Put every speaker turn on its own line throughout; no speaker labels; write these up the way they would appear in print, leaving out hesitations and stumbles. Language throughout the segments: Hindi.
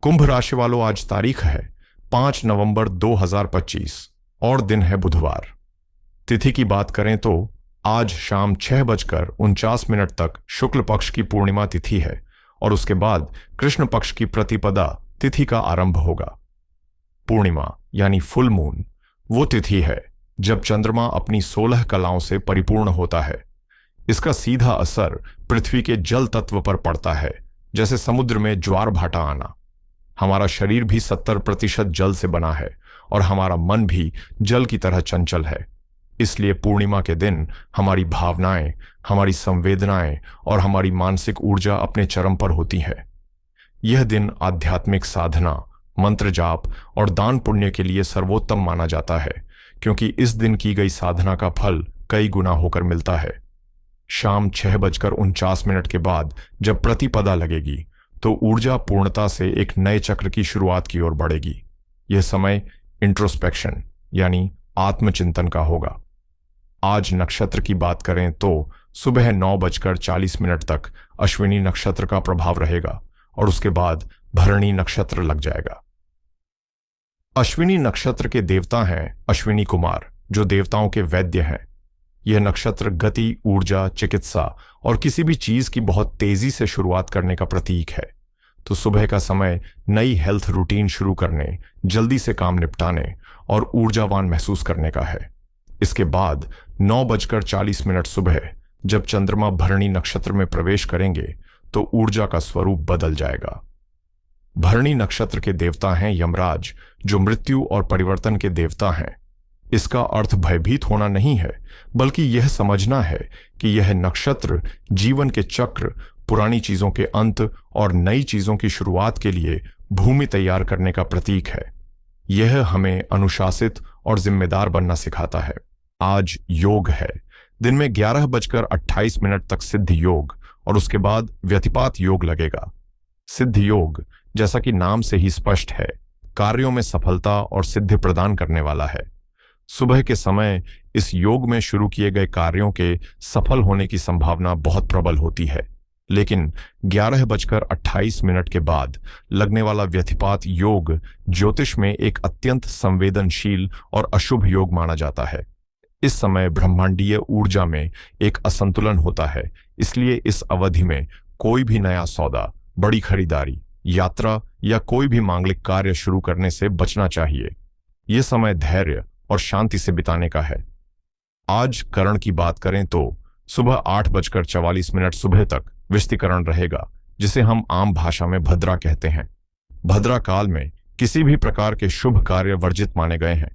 कुंभ राशि वालों, आज तारीख है 5 नवंबर 2025 और दिन है बुधवार। तिथि की बात करें तो आज शाम 6:49 तक शुक्ल पक्ष की पूर्णिमा तिथि है और उसके बाद कृष्ण पक्ष की प्रतिपदा तिथि का आरंभ होगा। पूर्णिमा यानी फुल मून वो तिथि है जब चंद्रमा अपनी 16 कलाओं से परिपूर्ण होता है। इसका सीधा असर पृथ्वी के जल तत्व पर पड़ता है, जैसे समुद्र में ज्वार भाटा आना। हमारा शरीर भी 70% जल से बना है और हमारा मन भी जल की तरह चंचल है। इसलिए पूर्णिमा के दिन हमारी भावनाएं, हमारी संवेदनाएं और हमारी मानसिक ऊर्जा अपने चरम पर होती है। यह दिन आध्यात्मिक साधना, मंत्र जाप और दान पुण्य के लिए सर्वोत्तम माना जाता है, क्योंकि इस दिन की गई साधना का फल कई गुना होकर मिलता है। शाम 6:49 के बाद जब प्रतिपदा लगेगी तो ऊर्जा पूर्णता से एक नए चक्र की शुरुआत की ओर बढ़ेगी। यह समय इंट्रोस्पेक्शन यानी आत्मचिंतन का होगा। आज नक्षत्र की बात करें तो सुबह 9:40 तक अश्विनी नक्षत्र का प्रभाव रहेगा और उसके बाद भरणी नक्षत्र लग जाएगा। अश्विनी नक्षत्र के देवता हैं अश्विनी कुमार, जो देवताओं के वैद्य हैं। यह नक्षत्र गति, ऊर्जा, चिकित्सा और किसी भी चीज की बहुत तेजी से शुरुआत करने का प्रतीक है। तो सुबह का समय नई हेल्थ रूटीन शुरू करने, जल्दी से काम निपटाने और ऊर्जावान महसूस करने का है। इसके बाद 9:40 सुबह जब चंद्रमा भरणी नक्षत्र में प्रवेश करेंगे तो ऊर्जा का स्वरूप बदल जाएगा। भरणी नक्षत्र के देवता हैं यमराज, जो मृत्यु और परिवर्तन के देवता हैं। इसका अर्थ भयभीत होना नहीं है, बल्कि यह समझना है कि यह नक्षत्र जीवन के चक्र, पुरानी चीजों के अंत और नई चीजों की शुरुआत के लिए भूमि तैयार करने का प्रतीक है। यह हमें अनुशासित और जिम्मेदार बनना सिखाता है। आज योग है। दिन में 11:28 तक सिद्ध योग और उसके बाद व्यतिपात योग लगेगा। सिद्ध योग, जैसा कि नाम से ही स्पष्ट है, कार्यों में सफलता और सिद्धि प्रदान करने वाला है। सुबह के समय इस योग में शुरू किए गए कार्यों के सफल होने की संभावना बहुत प्रबल होती है, लेकिन 11:28 के बाद लगने वाला व्यतिपात योग ज्योतिष में एक अत्यंत संवेदनशील और अशुभ योग माना जाता है। इस समय ब्रह्मांडीय ऊर्जा में एक असंतुलन होता है, इसलिए इस अवधि में कोई भी नया सौदा, बड़ी खरीदारी, यात्रा या कोई भी मांगलिक कार्य शुरू करने से बचना चाहिए। यह समय धैर्य और शांति से बिताने का है। आज करण की बात करें तो सुबह 8:44 सुबह तक विस्तीकरण रहेगा, जिसे हम आम भाषा में भद्रा कहते हैं। भद्रा काल में किसी भी प्रकार के शुभ कार्य वर्जित माने गए हैं,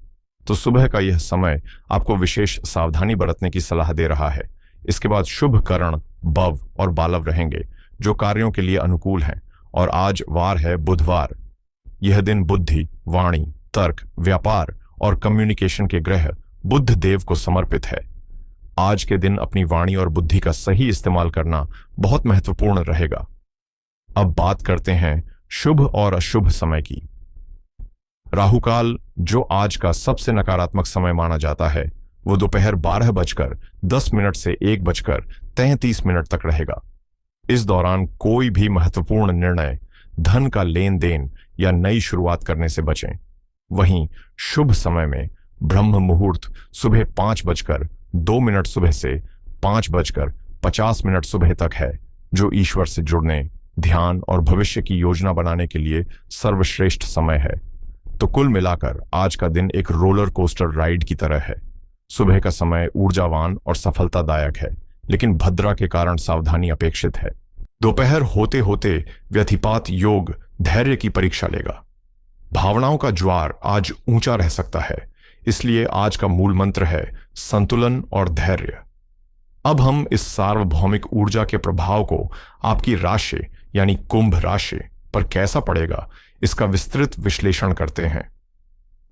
तो सुबह का यह समय आपको विशेष सावधानी बरतने की सलाह दे रहा है। इसके बाद शुभ करण बव और बालव रहेंगे, जो कार्यों के लिए अनुकूल हैं, और आज वार है बुधवार। यह दिन बुद्धि, वाणी, तर्क, व्यापार और कम्युनिकेशन के ग्रह बुध देव को समर्पित है। आज के दिन अपनी वाणी और बुद्धि का सही इस्तेमाल करना बहुत महत्वपूर्ण रहेगा। अब बात करते हैं शुभ और अशुभ समय की। राहुकाल, जो आज का सबसे नकारात्मक समय माना जाता है, वो दोपहर 12:10 से 1:33 तक रहेगा। इस दौरान कोई भी महत्वपूर्ण निर्णय, धन का लेन देन या नई शुरुआत करने से बचें। वहीं शुभ समय में ब्रह्म मुहूर्त सुबह 5:02 सुबह से 5:50 सुबह तक है, जो ईश्वर से जुड़ने, ध्यान और भविष्य की योजना बनाने के लिए सर्वश्रेष्ठ समय है। तो कुल मिलाकर आज का दिन एक रोलर कोस्टर राइड की तरह है। सुबह का समय ऊर्जावान और सफलतादायक है, लेकिन भद्रा के कारण सावधानी अपेक्षित है। दोपहर होते होते व्यतिपात योग धैर्य की परीक्षा लेगा। भावनाओं का ज्वार आज ऊंचा रह सकता है, इसलिए आज का मूल मंत्र है संतुलन और धैर्य। अब हम इस सार्वभौमिक ऊर्जा के प्रभाव को आपकी राशि यानी कुंभ राशि पर कैसा पड़ेगा, इसका विस्तृत विश्लेषण करते हैं।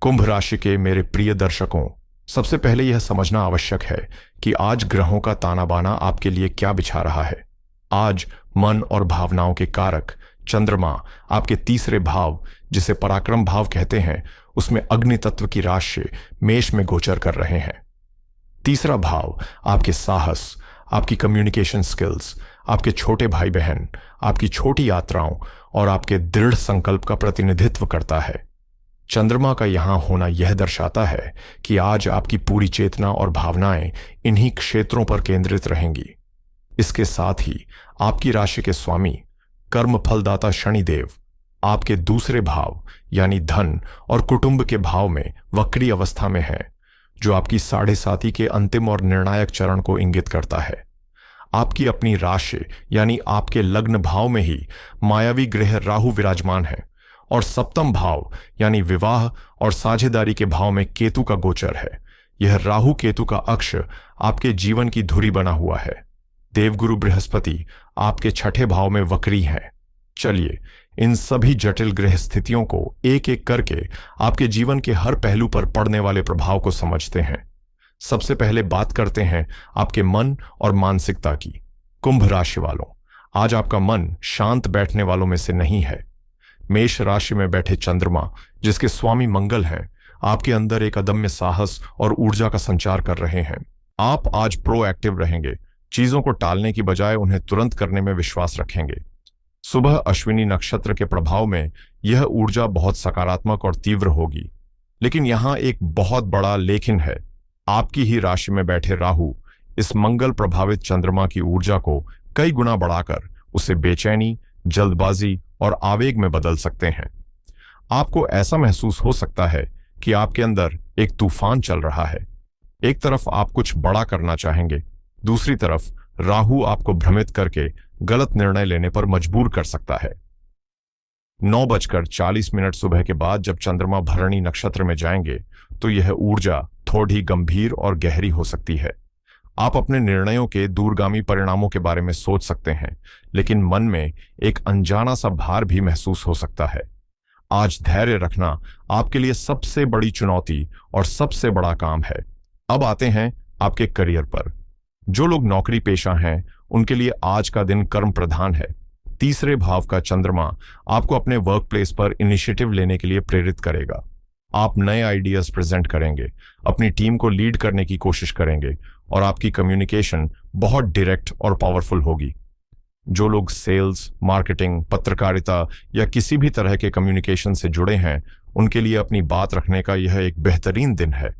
कुंभ राशि के मेरे प्रिय दर्शकों, सबसे पहले यह समझना आवश्यक है कि आज ग्रहों का ताना बाना आपके लिए क्या बिछा रहा है। आज मन और भावनाओं के कारक चंद्रमा आपके तीसरे भाव, जिसे पराक्रम भाव कहते हैं, उसमें अग्नि तत्व की राशि मेष में गोचर कर रहे हैं। तीसरा भाव आपके साहस, आपकी कम्युनिकेशन स्किल्स, आपके छोटे भाई बहन, आपकी छोटी यात्राओं और आपके दृढ़ संकल्प का प्रतिनिधित्व करता है। चंद्रमा का यहां होना यह दर्शाता है कि आज आपकी पूरी चेतना और भावनाएं इन्हीं क्षेत्रों पर केंद्रित रहेंगी। इसके साथ ही आपकी राशि के स्वामी कर्म फलदाता शनिदेव आपके दूसरे भाव यानी धन और कुटुंब के भाव में वक्री अवस्था में है, जो आपकी साढ़े साथी के अंतिम और निर्णायक चरण को इंगित करता है। आपकी अपनी राशि यानी आपके लग्न भाव में ही मायावी ग्रह राहु विराजमान है और सप्तम भाव यानी विवाह और साझेदारी के भाव में केतु का गोचर है। यह राहु केतु का अक्ष आपके जीवन की धुरी बना हुआ है। देवगुरु बृहस्पति आपके छठे भाव में वक्री हैं। चलिए इन सभी जटिल ग्रह स्थितियों को एक एक करके आपके जीवन के हर पहलू पर पड़ने वाले प्रभाव को समझते हैं। सबसे पहले बात करते हैं आपके मन और मानसिकता की। कुंभ राशि वालों, आज आपका मन शांत बैठने वालों में से नहीं है। मेष राशि में बैठे चंद्रमा, जिसके स्वामी मंगल हैं, आपके अंदर एक अदम्य साहस और ऊर्जा का संचार कर रहे हैं। आप आज प्रोएक्टिव रहेंगे, चीजों को टालने की बजाय उन्हें तुरंत करने में विश्वास रखेंगे। सुबह अश्विनी नक्षत्र के प्रभाव में यह ऊर्जा बहुत सकारात्मक और तीव्र होगी, लेकिन यहां एक बहुत बड़ा लेकिन है। आपकी ही राशि में बैठे राहु इस मंगल प्रभावित चंद्रमा की ऊर्जा को कई गुना बढ़ाकर उसे बेचैनी, जल्दबाजी और आवेग में बदल सकते हैं। आपको ऐसा महसूस हो सकता है कि आपके अंदर एक तूफान चल रहा है। एक तरफ आप कुछ बड़ा करना चाहेंगे, दूसरी तरफ राहु आपको भ्रमित करके गलत निर्णय लेने पर मजबूर कर सकता है। 9:40 सुबह के बाद जब चंद्रमा भरणी नक्षत्र में जाएंगे तो यह ऊर्जा थोड़ी गंभीर और गहरी हो सकती है। आप अपने निर्णयों के दूरगामी परिणामों के बारे में सोच सकते हैं, लेकिन मन में एक अनजाना सा भार भी महसूस हो सकता है। आज धैर्य रखना आपके लिए सबसे बड़ी चुनौती और सबसे बड़ा काम है। अब आते हैं आपके करियर पर। जो लोग नौकरी पेशा हैं, उनके लिए आज का दिन कर्म प्रधान है। तीसरे भाव का चंद्रमा आपको अपने वर्क प्लेस पर इनिशिएटिव लेने के लिए प्रेरित करेगा। आप नए आइडियाज प्रेजेंट करेंगे, अपनी टीम को लीड करने की कोशिश करेंगे और आपकी कम्युनिकेशन बहुत डायरेक्ट और पावरफुल होगी। जो लोग सेल्स, मार्केटिंग, पत्रकारिता या किसी भी तरह के कम्युनिकेशन से जुड़े हैं, उनके लिए अपनी बात रखने का यह एक बेहतरीन दिन है।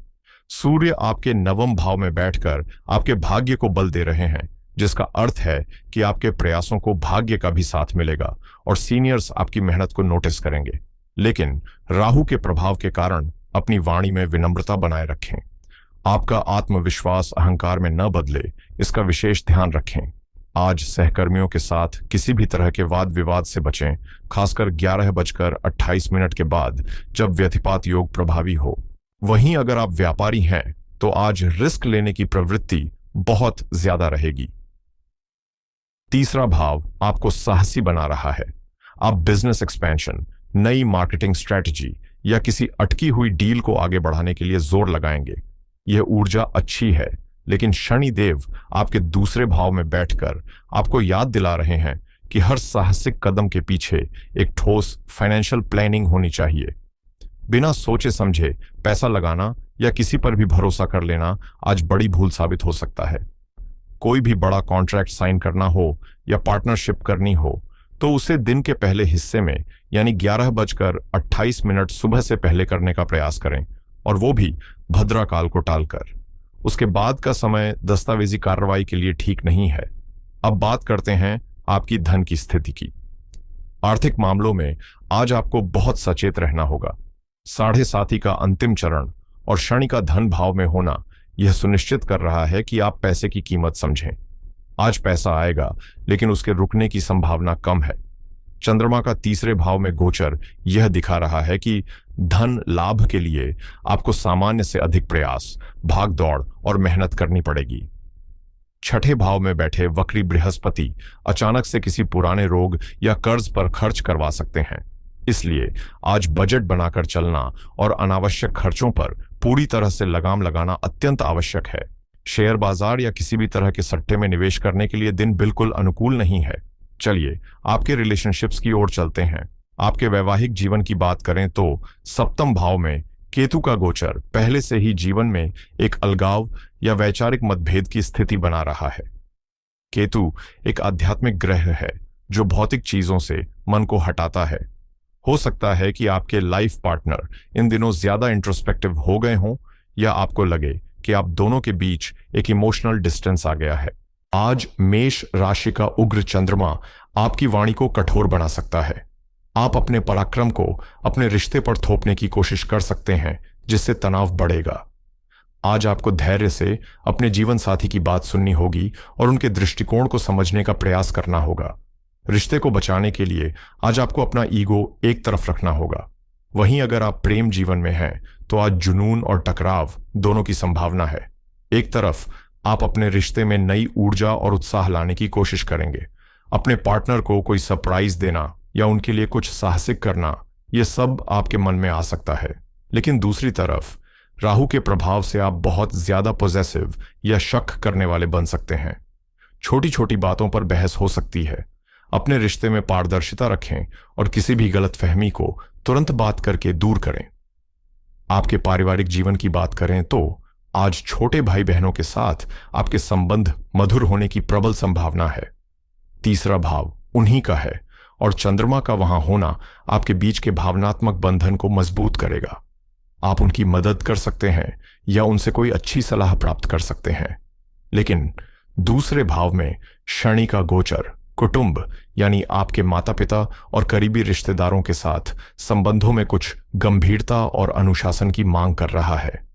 सूर्य आपके नवम भाव में बैठकर आपके भाग्य को बल दे रहे हैं, जिसका अर्थ है कि आपके प्रयासों को भाग्य का भी साथ मिलेगा और सीनियर्स आपकी मेहनत को नोटिस करेंगे। लेकिन राहु के प्रभाव के कारण अपनी वाणी में विनम्रता बनाए रखें। आपका आत्मविश्वास अहंकार में न बदले, इसका विशेष ध्यान रखें। आज सहकर्मियों के साथ किसी भी तरह के वाद विवाद से बचें, खासकर 11:28 के बाद जब व्यतिपात योग प्रभावी हो। वहीं अगर आप व्यापारी हैं तो आज रिस्क लेने की प्रवृत्ति बहुत ज्यादा रहेगी। तीसरा भाव आपको साहसी बना रहा है। आप बिजनेस एक्सपेंशन, नई मार्केटिंग स्ट्रेटजी या किसी अटकी हुई डील को आगे बढ़ाने के लिए जोर लगाएंगे। यह ऊर्जा अच्छी है, लेकिन शनि देव आपके दूसरे भाव में बैठकर आपको याद दिला रहे हैं कि हर साहसिक कदम के पीछे एक ठोस फाइनेंशियल प्लानिंग होनी चाहिए। बिना सोचे समझे पैसा लगाना या किसी पर भी भरोसा कर लेना आज बड़ी भूल साबित हो सकता है। कोई भी बड़ा कॉन्ट्रैक्ट साइन करना हो या पार्टनरशिप करनी हो तो उसे दिन के पहले हिस्से में यानी 11:28 सुबह से पहले करने का प्रयास करें, और वो भी भद्रा काल को टालकर। उसके बाद का समय दस्तावेजी कार्रवाई के लिए ठीक नहीं है। अब बात करते हैं आपकी धन की स्थिति की। आर्थिक मामलों में आज आपको बहुत सचेत रहना होगा। साढ़े साथी का अंतिम चरण और शनि का धन भाव में होना यह सुनिश्चित कर रहा है कि आप पैसे की कीमत समझें। आज पैसा आएगा, लेकिन उसके रुकने की संभावना कम है। चंद्रमा का तीसरे भाव में गोचर यह दिखा रहा है कि धन लाभ के लिए आपको सामान्य से अधिक प्रयास, भाग दौड़ और मेहनत करनी पड़ेगी। छठे भाव में बैठे वक्री बृहस्पति अचानक से किसी पुराने रोग या कर्ज पर खर्च करवा सकते हैं। इसलिए आज बजट बनाकर चलना और अनावश्यक खर्चों पर पूरी तरह से लगाम लगाना अत्यंत आवश्यक है। शेयर बाजार या किसी भी तरह के सट्टे में निवेश करने के लिए दिन बिल्कुल अनुकूल नहीं है। चलिए आपके रिलेशनशिप्स की ओर चलते हैं। आपके वैवाहिक जीवन की बात करें तो सप्तम भाव में केतु का गोचर पहले से ही जीवन में एक अलगाव या वैचारिक मतभेद की स्थिति बना रहा है। केतु एक आध्यात्मिक ग्रह है जो भौतिक चीजों से मन को हटाता है। हो सकता है कि आपके लाइफ पार्टनर इन दिनों ज्यादा इंट्रोस्पेक्टिव हो गए हों, या आपको लगे कि आप दोनों के बीच एक इमोशनल डिस्टेंस आ गया है। आज मेष राशि का उग्र चंद्रमा आपकी वाणी को कठोर बना सकता है। आप अपने पराक्रम को अपने रिश्ते पर थोपने की कोशिश कर सकते हैं, जिससे तनाव बढ़ेगा। आज आपको धैर्य से अपने जीवन साथी की बात सुननी होगी और उनके दृष्टिकोण को समझने का प्रयास करना होगा। रिश्ते को बचाने के लिए आज आपको अपना ईगो एक तरफ रखना होगा। वहीं अगर आप प्रेम जीवन में हैं, तो आज जुनून और टकराव दोनों की संभावना है। एक तरफ आप अपने रिश्ते में नई ऊर्जा और उत्साह लाने की कोशिश करेंगे, अपने पार्टनर को कोई सरप्राइज देना या उनके लिए कुछ साहसिक करना, यह सब आपके मन में आ सकता है। लेकिन दूसरी तरफ राहु के प्रभाव से आप बहुत ज्यादा पॉजेसिव या शक करने वाले बन सकते हैं। छोटी छोटी बातों पर बहस हो सकती है। अपने रिश्ते में पारदर्शिता रखें और किसी भी गलतफहमी को तुरंत बात करके दूर करें। आपके पारिवारिक जीवन की बात करें तो आज छोटे भाई बहनों के साथ आपके संबंध मधुर होने की प्रबल संभावना है। तीसरा भाव उन्हीं का है और चंद्रमा का वहां होना आपके बीच के भावनात्मक बंधन को मजबूत करेगा। आप उनकी मदद कर सकते हैं या उनसे कोई अच्छी सलाह प्राप्त कर सकते हैं। लेकिन दूसरे भाव में शनि का गोचर कुटुंब यानी आपके माता पिता और करीबी रिश्तेदारों के साथ संबंधों में कुछ गंभीरता और अनुशासन की मांग कर रहा है।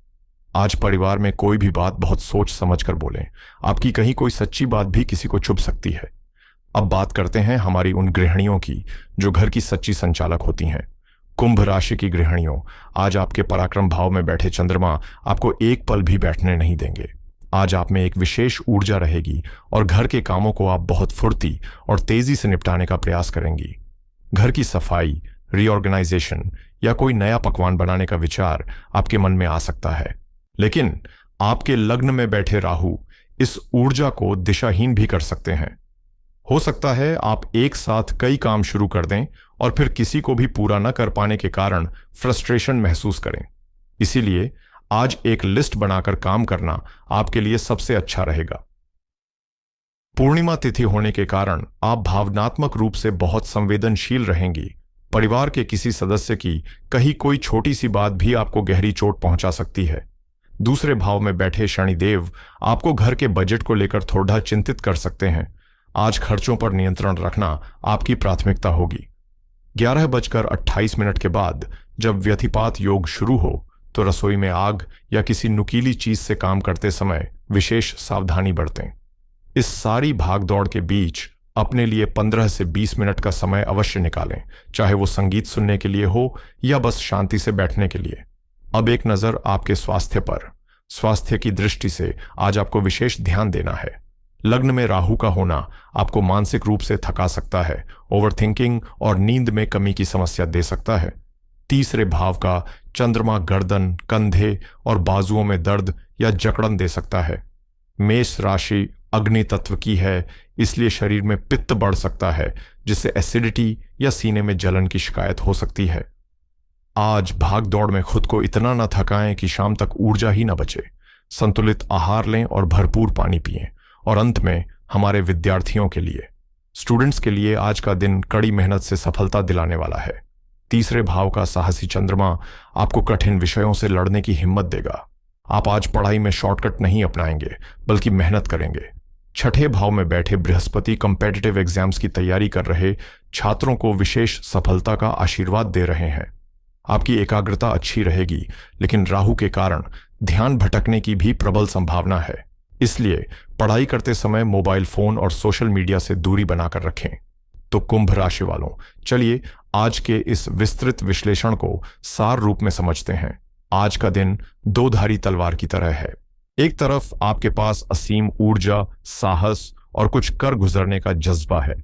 आज परिवार में कोई भी बात बहुत सोच समझ कर बोलें। आपकी कहीं कोई सच्ची बात भी किसी को चुभ सकती है। अब बात करते हैं हमारी उन गृहिणियों की जो घर की सच्ची संचालक होती हैं। कुंभ राशि की गृहिणियों, आज आपके पराक्रम भाव में बैठे चंद्रमा आपको एक पल भी बैठने नहीं देंगे। आज आप में एक विशेष ऊर्जा रहेगी और घर के कामों को आप बहुत फुर्ती और तेजी से निपटाने का प्रयास करेंगी। घर की सफाई, रीऑर्गेनाइजेशन या कोई नया पकवान बनाने का विचार आपके मन में आ सकता है। लेकिन आपके लग्न में बैठे राहु इस ऊर्जा को दिशाहीन भी कर सकते हैं। हो सकता है आप एक साथ कई काम शुरू कर दें और फिर किसी को भी पूरा न कर पाने के कारण फ्रस्ट्रेशन महसूस करें। इसीलिए आज एक लिस्ट बनाकर काम करना आपके लिए सबसे अच्छा रहेगा। पूर्णिमा तिथि होने के कारण आप भावनात्मक रूप से बहुत संवेदनशील रहेंगी। परिवार के किसी सदस्य की कहीं कोई छोटी सी बात भी आपको गहरी चोट पहुंचा सकती है। दूसरे भाव में बैठे शनिदेव आपको घर के बजट को लेकर थोड़ा चिंतित कर सकते हैं। आज खर्चों पर नियंत्रण रखना आपकी प्राथमिकता होगी। 11:28 के बाद जब व्यतिपात योग शुरू हो तो रसोई में आग या किसी नुकीली चीज से काम करते समय विशेष सावधानी बरतें। इस सारी भागदौड़ के बीच अपने लिए 15 से 20 मिनट का समय अवश्य निकालें, चाहे वो संगीत सुनने के लिए हो या बस शांति से बैठने के लिए। अब एक नजर आपके स्वास्थ्य पर। स्वास्थ्य की दृष्टि से आज आपको विशेष ध्यान देना है। लग्न में राहु का होना आपको मानसिक रूप से थका सकता है, ओवरथिंकिंग और नींद में कमी की समस्या दे सकता है। तीसरे भाव का चंद्रमा गर्दन, कंधे और बाजुओं में दर्द या जकड़न दे सकता है। मेष राशि अग्नि तत्व की है, इसलिए शरीर में पित्त बढ़ सकता है, जिससे एसिडिटी या सीने में जलन की शिकायत हो सकती है। आज भाग दौड़ में खुद को इतना न थकाएं कि शाम तक ऊर्जा ही न बचे। संतुलित आहार लें और भरपूर पानी पिएं। और अंत में हमारे विद्यार्थियों के लिए, स्टूडेंट्स के लिए आज का दिन कड़ी मेहनत से सफलता दिलाने वाला है। तीसरे भाव का साहसी चंद्रमा आपको कठिन विषयों से लड़ने की हिम्मत देगा। आप आज पढ़ाई में शॉर्टकट नहीं अपनाएंगे, बल्कि मेहनत करेंगे। छठे भाव में बैठे बृहस्पति कॉम्पिटिटिव एग्जाम्स की तैयारी कर रहे छात्रों को विशेष सफलता का आशीर्वाद दे रहे हैं। आपकी एकाग्रता अच्छी रहेगी, लेकिन राहु के कारण ध्यान भटकने की भी प्रबल संभावना है। इसलिए पढ़ाई करते समय मोबाइल फोन और सोशल मीडिया से दूरी बनाकर रखें। तो कुंभ राशि वालों, चलिए आज के इस विस्तृत विश्लेषण को सार रूप में समझते हैं। आज का दिन दो धारी तलवार की तरह है। एक तरफ आपके पास असीम ऊर्जा, साहस और कुछ कर गुजरने का जज्बा है।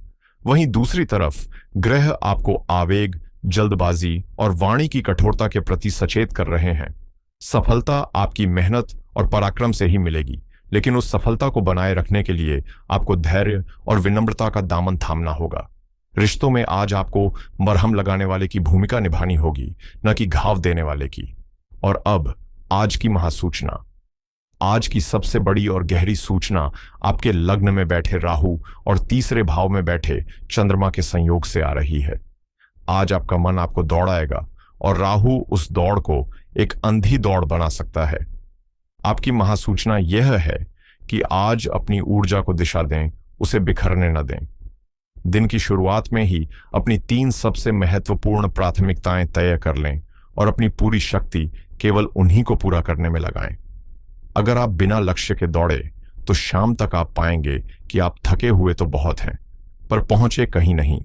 वहीं दूसरी तरफ ग्रह आपको आवेग, जल्दबाजी और वाणी की कठोरता के प्रति सचेत कर रहे हैं। सफलता आपकी मेहनत और पराक्रम से ही मिलेगी, लेकिन उस सफलता को बनाए रखने के लिए आपको धैर्य और विनम्रता का दामन थामना होगा। रिश्तों में आज आपको मरहम लगाने वाले की भूमिका निभानी होगी, न कि घाव देने वाले की। और अब आज की महासूचना। आज की सबसे बड़ी और गहरी सूचना आपके लग्न में बैठे राहु और तीसरे भाव में बैठे चंद्रमा के संयोग से आ रही है। आज आपका मन आपको दौड़ाएगा और राहु उस दौड़ को एक अंधी दौड़ बना सकता है। आपकी महासूचना यह है कि आज अपनी ऊर्जा को दिशा दें, उसे बिखरने न दें। दिन की शुरुआत में ही अपनी 3 सबसे महत्वपूर्ण प्राथमिकताएं तय कर लें और अपनी पूरी शक्ति केवल उन्हीं को पूरा करने में लगाएं। अगर आप बिना लक्ष्य के दौड़े तो शाम तक आप पाएंगे कि आप थके हुए तो बहुत हैं, पर पहुंचे कहीं नहीं।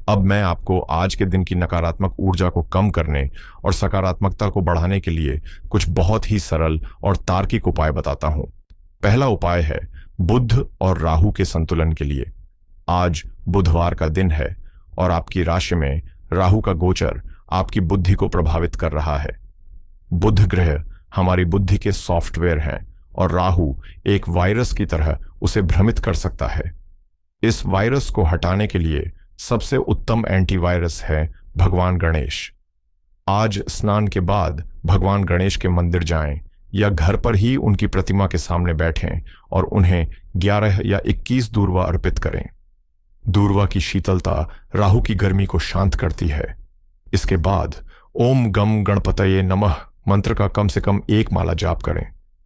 अब मैं आपको आज के दिन की नकारात्मक ऊर्जा को कम करने और सकारात्मकता को बढ़ाने के लिए कुछ बहुत ही सरल और तार्किक उपाय बताता हूं। पहला उपाय है बुध और राहु के संतुलन के लिए। आज बुधवार का दिन है और आपकी राशि में राहु का गोचर आपकी बुद्धि को प्रभावित कर रहा है। बुध ग्रह हमारी बुद्धि के सॉफ्टवेयर हैं और राहु एक वायरस की तरह उसे भ्रमित कर सकता है। इस वायरस को हटाने के लिए सबसे उत्तम एंटीवायरस है भगवान गणेश। आज स्नान के बाद भगवान गणेश के मंदिर जाएं या घर पर ही उनकी प्रतिमा के सामने बैठें और उन्हें 11 या 21 दूर्वा अर्पित करें। दूर्वा की शीतलता राहु की गर्मी को शांत करती है। इसके बाद ओम गम गणपतये नमः मंत्र का कम से कम 1 माला जाप करें।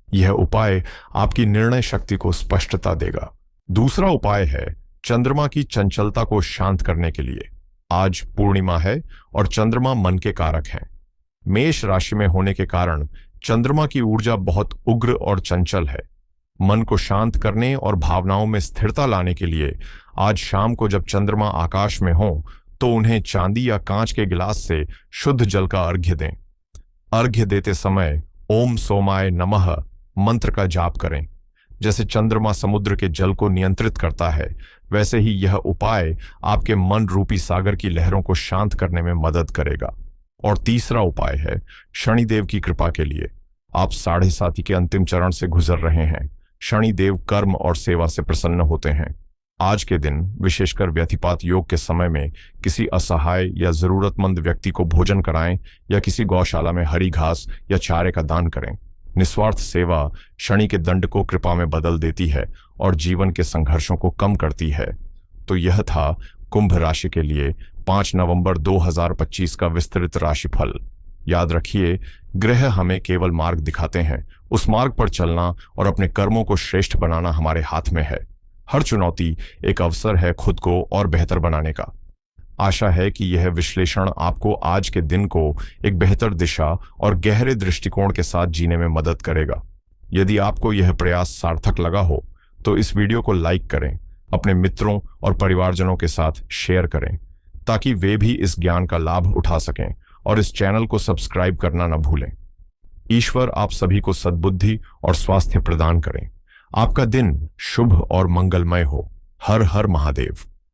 यह उपाय आपकी निर्णय शक्ति को स्पष्टता देगा। दूसरा उपाय है चंद्रमा की चंचलता को शांत करने के लिए। आज पूर्णिमा है और चंद्रमा मन के कारक हैं। मेष राशि में होने के कारण चंद्रमा की ऊर्जा बहुत उग्र और चंचल है। मन को शांत करने और भावनाओं में स्थिरता लाने के लिए आज शाम को जब चंद्रमा आकाश में हो तो उन्हें चांदी या कांच के गिलास से शुद्ध जल का अर्घ्य दें। अर्घ्य देते समय ओम सोमाय नमः मंत्र का जाप करें। जैसे चंद्रमा समुद्र के जल को नियंत्रित करता है, वैसे ही यह उपाय आपके मन रूपी सागर की लहरों को शांत करने में मदद करेगा। और तीसरा उपाय है शनिदेव की कृपा के लिए। आप 7.5 के अंतिम चरण से गुजर रहे हैं। शनिदेव कर्म और सेवा से प्रसन्न होते हैं। आज के दिन विशेषकर व्यतिपात योग के समय में किसी असहाय या जरूरतमंद व्यक्ति को भोजन कराएं या किसी गौशाला में हरी घास या चारे का दान करें। निस्वार्थ सेवा शनि के दंड को कृपा में बदल देती है और जीवन के संघर्षों को कम करती है। तो यह था कुंभ राशि के लिए 5 नवंबर 2025 का विस्तृत राशिफल। याद रखिए, ग्रह हमें केवल मार्ग दिखाते हैं, उस मार्ग पर चलना और अपने कर्मों को श्रेष्ठ बनाना हमारे हाथ में है। हर चुनौती एक अवसर है खुद को और बेहतर बनाने का। आशा है कि यह विश्लेषण आपको आज के दिन को एक बेहतर दिशा और गहरे दृष्टिकोण के साथ जीने में मदद करेगा। यदि आपको यह प्रयास सार्थक लगा हो तो इस वीडियो को लाइक करें, अपने मित्रों और परिवारजनों के साथ शेयर करें ताकि वे भी इस ज्ञान का लाभ उठा सकें, और इस चैनल को सब्सक्राइब करना न भूलें। ईश्वर आप सभी को सद्बुद्धि और स्वास्थ्य प्रदान करें। आपका दिन शुभ और मंगलमय हो। हर हर महादेव।